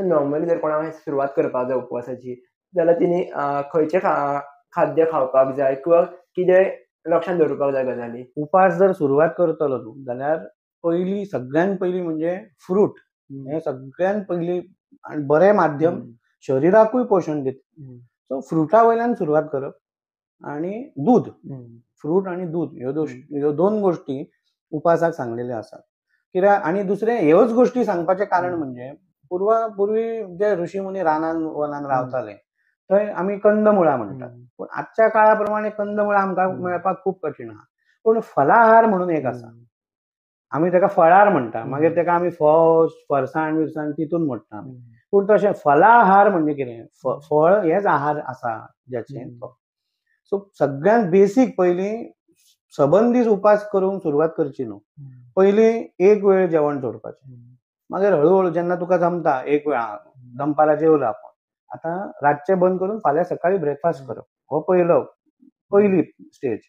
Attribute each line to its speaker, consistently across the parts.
Speaker 1: Normally जर कोणाक सुरवात करपाक जाय उपवासाची, जाल्यार तिणी खंयचें खाद्य खावपाक जाय किंवा कितें लक्षांत दवरपाक जाय गजाली?
Speaker 2: उपास जर सुरवात करतलो तूं जाल्यार सगळ्यात पयलीं म्हणजे फ्रूट हें सगळ्यात पयलीं आनी बरें माध्यम शरिराकूय पोशण दिता. सो फ्रुटा वयल्यान सुरवात करप आनी दूद, फ्रूट आनी दूद ह्यो दोन गोश्टी उपासाक सांगलेल्यो आसात. कित्याक आनी दुसरें ह्योच गोश्टी सांगपाचें कारण म्हणजे पुर्वी जे ऋषी मुनी रानान वनान रावताले थंय आमी कंदमुळां म्हणटात, पूण आजच्या काळा प्रमाणे कंदमुळां आमकां मेळपाक खूब कठीण आहा. पूण फलाहार म्हणून एक आसा, आमी ताका फळार म्हणटा, मागीर ताका आमी फरसाण बिरसाण तितून मोडटा. पूण तशें फलाहार म्हणजे कितें? फळ हेच आहार आसा ज्याचें तो. सो सगळ्यात बेसीक पयलीं सबंद दीस उपास करूंक सुरवात करची न्हू. पयलीं एक वेळ जेवण सोडपाचें, मागीर हळू जेन्ना तुका जमता एक वेळ दनपारां जेवलो आपूण, आतां रातचें बंद करून फाल्यां सकाळीं ब्रेकफास्ट करप, हो पयली स्टेज.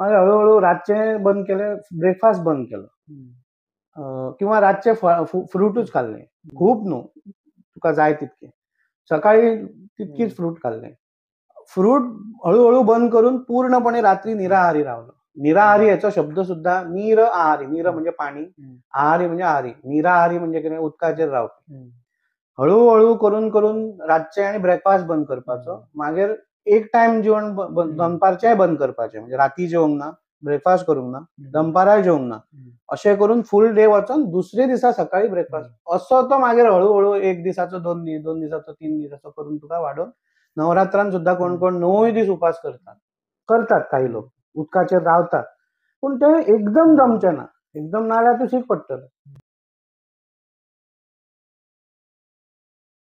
Speaker 2: मागीर हळू रातचें बंद केलें, ब्रेकफास्ट बंद केलो, किंवा रातचे फ्रुटूच खाल्ले, खूब न्हू, तुका जाय तितके. सकाळीं तितकीच फ्रूट खाल्ले. फ्रूट हळू बंद करून पूर्णपणे रात्री निराहारी रावलो. निराहारी हेचो शब्द सुद्धा नीर आहारी, नीर म्हणजे पाणी, आहारी म्हणजे आहारी, निराहारी म्हणजे कितें? उदकाचेर रावपी. हळू करून रातचें आनी ब्रेकफास्ट बंद करपाचो. मागीर एक टायम जेवण दनपारचेंय बंद करपाचें, म्हणजे राती जेवंक ना, ब्रेकफास्ट करूंक ना, दनपाराय जेवंक ना. अशें करून फूल डे वचोन दुसरे दिसा सकाळीं ब्रेकफास्ट. असो तो मागीर हळू एक दिसाचो 2 दीस, 2 दिसाचो 3 दीस असो करून तुका वाडोवन नवरात्रान सुद्धा कोण 9 दीस उपास करतात काही लोक, उदकाचेर रावतात. पूण तें एकदम जमचें ना, एकदम नाल्यार तू शीक पडटलें.